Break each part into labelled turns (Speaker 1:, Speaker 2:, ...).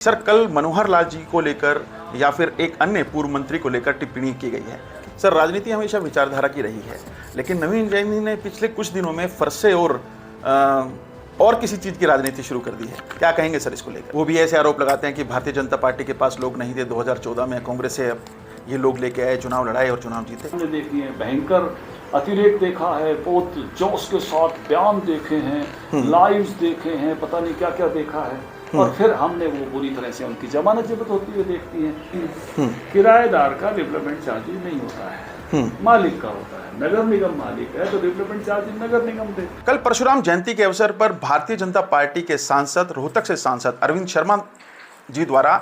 Speaker 1: Sir, कल मनोहर लाल जी को लेकर या फिर एक अन्य पूर्व मंत्री को लेकर टिप्पणी की गई है। सर, राजनीति हमेशा विचारधारा की रही है, लेकिन नवीन जैन जी ने पिछले कुछ दिनों में फरसे और किसी चीज़ की राजनीति शुरू कर दी है। क्या कहेंगे सर इसको लेकर? वो भी ऐसे आरोप लगाते हैं कि भारतीय जनता पार्टी के पास लोग नहीं थे 2014 में, कांग्रेस से ये लोग लेके आए, चुनाव लड़ाए और चुनाव जीते।
Speaker 2: हमने देखी है, भयंकर अतिरेक देखा है, बहुत जोश के साथ बयान देखे हैं, लाइव्स देखे हैं, पता नहीं क्या क्या देखा है। और फिर हमने वो बुरी तरह से उनकी जमानत जब्त होती हुई देखती है। किराएदार का डेवलपमेंट चार्जेज नहीं होता है, मालिक का होता है। नगर निगम मालिक है तो डेवलपमेंट चार्जेज नगर निगम दे।
Speaker 1: कल परशुराम जयंती के अवसर पर भारतीय जनता पार्टी के सांसद, रोहतक से सांसद अरविंद शर्मा जी द्वारा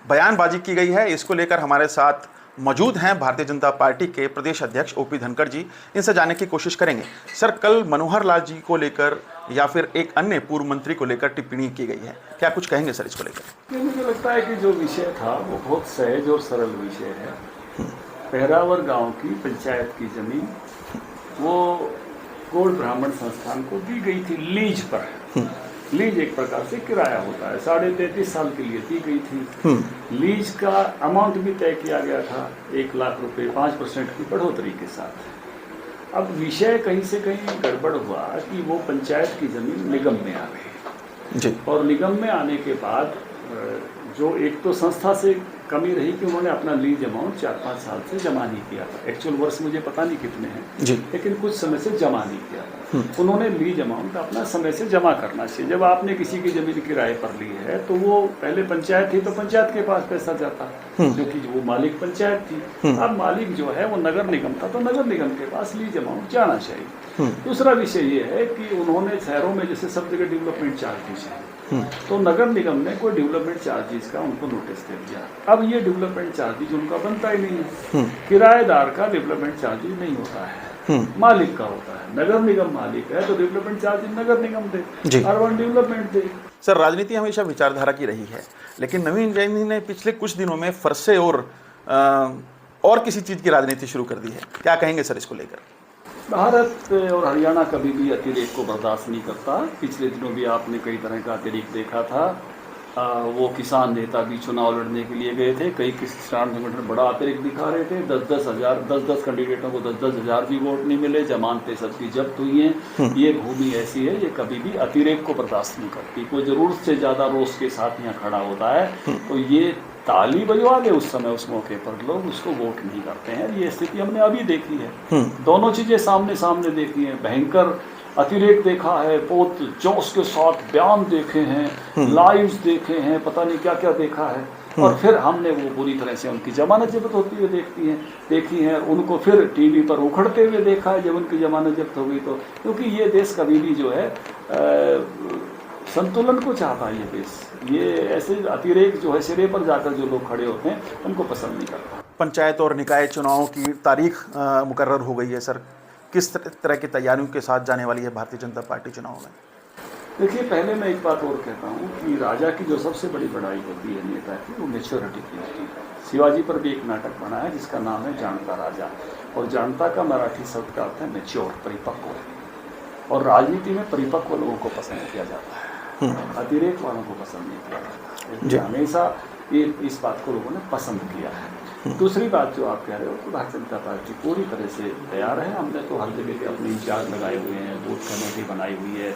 Speaker 1: बयानबाजी की गई है। इसको लेकर हमारे साथ मौजूद हैं भारतीय जनता पार्टी के प्रदेश अध्यक्ष ओपी धनखड़ जी। इनसे जानने की कोशिश करेंगे। सर, कल मनोहर लाल जी को लेकर या फिर एक अन्य पूर्व मंत्री को लेकर टिप्पणी की गई है, क्या कुछ कहेंगे सर इसको लेकर?
Speaker 2: मुझे लगता है कि जो विषय था वो बहुत सहज और सरल विषय है। पहरावर गांव की पंचायत की जमीन वो गौड़ ब्राह्मण संस्थान को दी गई थी लीज पर। लीज एक प्रकार से किराया होता है, 33.5 साल के लिए दी गई थी। लीज का अमाउंट भी तय किया गया था 1 लाख रुपए 5% की बढ़ोतरी के साथ। अब विषय कहीं से कहीं गड़बड़ हुआ कि वो पंचायत की जमीन निगम में आ गई जी। और निगम में आने के बाद जो एक तो संस्था से कमी रही कि उन्होंने अपना लीज अमाउंट 4-5 साल से जमा नहीं किया था। एक्चुअल वर्ष मुझे पता नहीं कितने हैं जी, लेकिन कुछ समय से जमा नहीं किया था। उन्होंने लीज अमाउंट अपना समय से जमा करना चाहिए। जब आपने किसी की जमीन किराए पर ली है तो वो पहले पंचायत थी तो पंचायत के पास पैसा जाता, क्योंकि वो मालिक पंचायत थी। अब मालिक जो है वो नगर निगम था तो नगर निगम के पास लीज अमाउंट जाना चाहिए। दूसरा विषय ये है कि उन्होंने शहरों में जैसे सब जगह डेवलपमेंट चार्जेज है, तो नगर निगम ने कोई डेवलपमेंट चार्जेस का उनको नोटिस दे दिया। अब ये डेवलपमेंट चार्जेज उनका बनता ही नहीं है। किराएदार का डेवलपमेंट चार्जेज नहीं होता है, मालिक का होता है। नगर निगम मालिक है तो डेवलपमेंट चार्जेज नगर निगम दे, अर्बन डेवलपमेंट दे।
Speaker 1: सर, राजनीति हमेशा विचारधारा की रही है, लेकिन नवीन जैन जी ने पिछले कुछ दिनों में फरसे और किसी चीज़ की राजनीति शुरू कर दी है। क्या कहेंगे सर इसको लेकर?
Speaker 2: भारत और हरियाणा कभी भी अतिरेक को बर्दाश्त नहीं करता। पिछले दिनों भी आपने कई तरह का अतिरेक देखा था। वो किसान नेता भी चुनाव लड़ने के लिए गए थे, कई किसान संगठन बड़ा अतिरेक दिखा रहे थे। 10 कैंडिडेटों को 10 हजार भी वोट नहीं मिले, जमानतें सबकी जब्त हुई हैं। ये भूमि ऐसी है, ये कभी भी अतिरेक को बर्दाश्त नहीं करती। कोई ज़रूरत से ज़्यादा रोष के साथ यहाँ खड़ा होता है तो ये ताली बजवा दे उस समय, उस मौके पर लोग उसको वोट नहीं करते हैं। ये स्थिति हमने अभी देखी है। दोनों चीज़ें सामने सामने देखी हैं। भयंकर अतिरेक देखा है, बहुत जोश के साथ बयान देखे हैं, लाइव्स देखे हैं, पता नहीं क्या क्या देखा है। और फिर हमने वो बुरी तरह से उनकी जमानत जब्त होती हुई देखी है। उनको फिर टीवी पर उखड़ते हुए देखा है जब उनकी जमानत जब्त हो गई तो। क्योंकि ये देश कभी भी जो है संतुलन को चाहता है। ये देश, ये ऐसे अतिरेक जो है सिरे पर जाकर जो लोग खड़े होते हैं उनको पसंद नहीं करता।
Speaker 1: पंचायत और निकाय चुनावों की तारीख मुकर्रर हो गई है सर, किस तरह की तैयारियों के साथ जाने वाली है भारतीय जनता पार्टी चुनाव में?
Speaker 2: देखिए, पहले मैं एक बात और कहता हूँ कि राजा की जो सबसे बड़ी बड़ाई होती है नेता की, वो मैच्योरिटी की होती है। शिवाजी पर भी एक नाटक बना है जिसका नाम है जानता राजा, और जानता का मराठी शब्द का अर्थ है मैच्योर, परिपक्व। और राजनीति में परिपक्व लोगों को पसंद किया जाता है, अतिरेक वालों को पसंद नहीं किया जाता। हमेशा ये इस बात को लोगों ने पसंद किया है। दूसरी बात जो आप कह रहे हो तो भारतीय जनता पार्टी पूरी तरह से तैयार है। हमने तो हर जगह पे अपने इंचार्ज लगाए हुए हैं, बूथ कमेटी बनाई हुई है,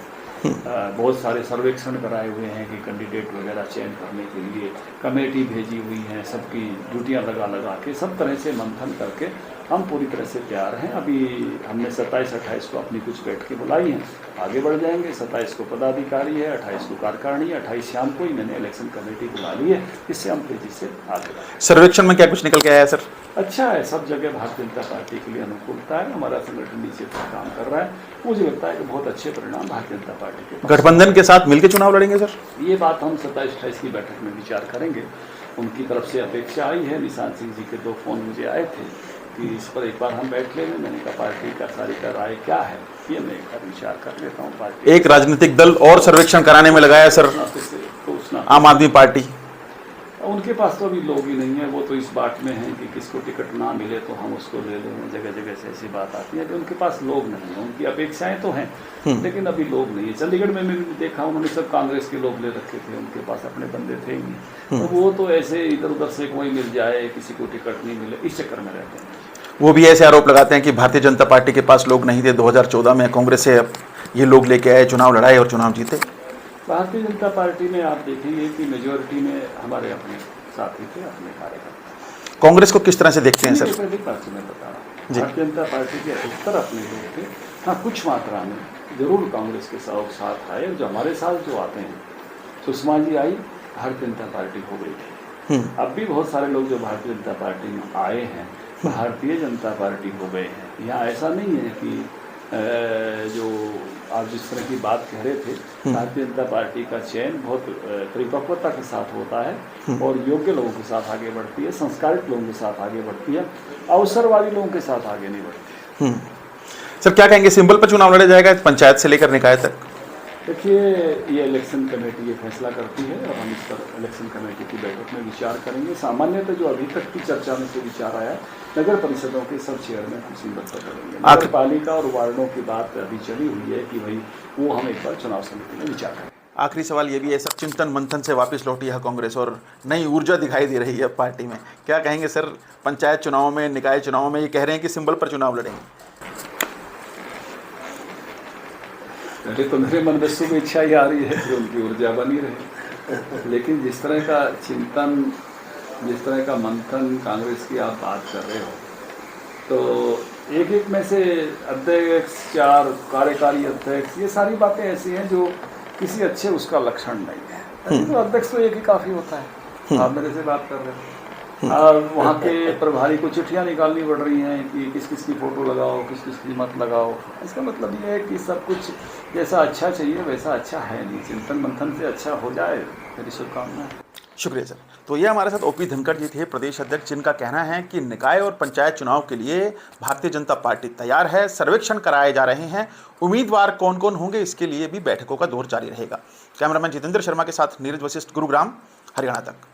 Speaker 2: बहुत सारे सर्वेक्षण कराए हुए हैं कि कैंडिडेट वगैरह चयन करने के लिए कमेटी भेजी हुई है। सबकी ड्यूटियां लगा के सब तरह से मंथन करके हम पूरी तरह से तैयार हैं। अभी हमने 27-28 को अपनी कुछ बैठकें बुलाई हैं, आगे बढ़ जाएंगे। 27 को पदाधिकारी है, 28 को कार्यकारिणी है, 28 शाम को ही मैंने इलेक्शन कमेटी बुला ली है। इससे हम तेजी से आगे बढ़ेंगे।
Speaker 1: सर्वेक्षण में क्या कुछ निकल के आया है सर?
Speaker 2: अच्छा है, सब जगह भारतीय जनता पार्टी के लिए अनुकूलता है। हमारा संगठन नीचे पर काम कर रहा है। मुझे लगता है कि बहुत अच्छे परिणाम भारतीय जनता पार्टी के।
Speaker 1: गठबंधन के साथ मिलकर चुनाव लड़ेंगे सर?
Speaker 2: ये बात हम 27-28 की बैठक में विचार करेंगे। उनकी तरफ से अपेक्षा आई है, निशान सिंह जी के 2 फोन मुझे आए थे कि इस पर एक बार हम बैठ लेंगे। मैंने कहा पार्टी का सारी का राय क्या है, ये मैं एक बार विचार कर लेता हूँ। पार्टी
Speaker 1: एक राजनीतिक दल और सर्वेक्षण कराने में लगाया सर, आम आदमी पार्टी।
Speaker 2: उनके पास तो अभी लोग ही नहीं है, वो तो इस बात में है कि किसको टिकट ना मिले तो हम उसको ले लें, जगह जगह से ऐसी बात आती है कि उनके पास लोग नहीं है। उनकी अपेक्षाएं तो हैं लेकिन अभी लोग नहीं है। चंडीगढ़ में मैंने देखा उन्होंने सब कांग्रेस के लोग ले रखे थे, उनके पास अपने बंदे थे ही नहीं, तो वो तो ऐसे इधर उधर से कोई मिल जाए, किसी को टिकट नहीं मिले, इस चक्कर में रहते हैं।
Speaker 1: वो भी ऐसे आरोप लगाते हैं कि भारतीय जनता पार्टी के पास लोग नहीं थे, 2014 में कांग्रेस से ये लोग लेके आए, चुनाव लड़ाए और चुनाव जीते।
Speaker 2: भारतीय जनता पार्टी में आप देखेंगे कि मेजोरिटी में हमारे अपने साथी थे, अपने कार्यकर्ता।
Speaker 1: कांग्रेस को किस तरह से देखते हैं सर?
Speaker 2: पहली बात मैं बता रहा हूँ, भारतीय जनता पार्टी के अधिकतर अपने लोग थे। हाँ, कुछ मात्रा में जरूर कांग्रेस के साथ आए, जो हमारे साथ जो आते हैं, सुषमा जी आई, भारतीय जनता पार्टी हो गई थी। अब भी बहुत सारे लोग जो भारतीय जनता पार्टी में आए हैं, भारतीय जनता पार्टी हो गए हैं। यहाँ ऐसा नहीं है कि जो आप जिस तरह की बात कह रहे थे, भारतीय जनता पार्टी का चयन बहुत परिपक्वता के साथ होता है और योग्य लोगों के साथ आगे बढ़ती है, संस्कारित लोगों के साथ आगे बढ़ती है, अवसरवादी लोगों के साथ आगे नहीं बढ़ती।
Speaker 1: सर क्या कहेंगे, सिंबल पर चुनाव लड़ा जाएगा पंचायत से लेकर निकाय तक?
Speaker 2: देखिए, ये इलेक्शन कमेटी ये फैसला करती है और हम इस पर इलेक्शन कमेटी की बैठक में विचार करेंगे। सामान्यतः जो अभी तक की चर्चा में से विचार आया, नगर परिषदों के सब चेयरमैन को सिंबल पर करेंगे। नगर पालिका और वार्डों की बात अभी चली हुई है कि भाई वो हम एक बार चुनाव समिति में विचार करें।
Speaker 1: आखिरी सवाल ये भी है सर, चिंतन मंथन से वापस लौटी है कांग्रेस और नई ऊर्जा दिखाई दे रही है पार्टी में, क्या कहेंगे सर? पंचायत चुनाव में, निकाय चुनाव में ये कह रहे हैं कि सिंबल पर चुनाव लड़ेंगे।
Speaker 2: पहले तो मेरे मन में शुभेच्छा ही आ रही है कि उनकी ऊर्जा बनी रहे, लेकिन जिस तरह का चिंतन, जिस तरह का मंथन कांग्रेस की आप बात कर रहे हो, तो एक एक में से अध्यक्ष, 4 कार्यकारी अध्यक्ष, ये सारी बातें ऐसी हैं जो किसी अच्छे उसका लक्षण नहीं है। तो अध्यक्ष तो एक ही काफ़ी होता है। आप मेरे से बात कर रहे हो, वहाँ के प्रभारी को चिट्ठियाँ निकालनी पड़ रही हैं कि किस किस की फ़ोटो लगाओ, किस किस की मत लगाओ। इसका मतलब ये है कि सब कुछ जैसा अच्छा चाहिए वैसा अच्छा है नहीं। चिंतन मंथन से अच्छा हो जाए, मेरी शुभकामना है।
Speaker 1: शुक्रिया सर। तो ये हमारे साथ ओपी धनखड़ जी थे, प्रदेश अध्यक्ष, जिनका कहना है कि निकाय और पंचायत चुनाव के लिए भारतीय जनता पार्टी तैयार है, सर्वेक्षण कराए जा रहे हैं, उम्मीदवार कौन कौन होंगे इसके लिए भी बैठकों का दौर जारी रहेगा। कैमरामैन जितेंद्र शर्मा के साथ नीरज वशिष्ठ, गुरुग्राम, हरियाणा तक।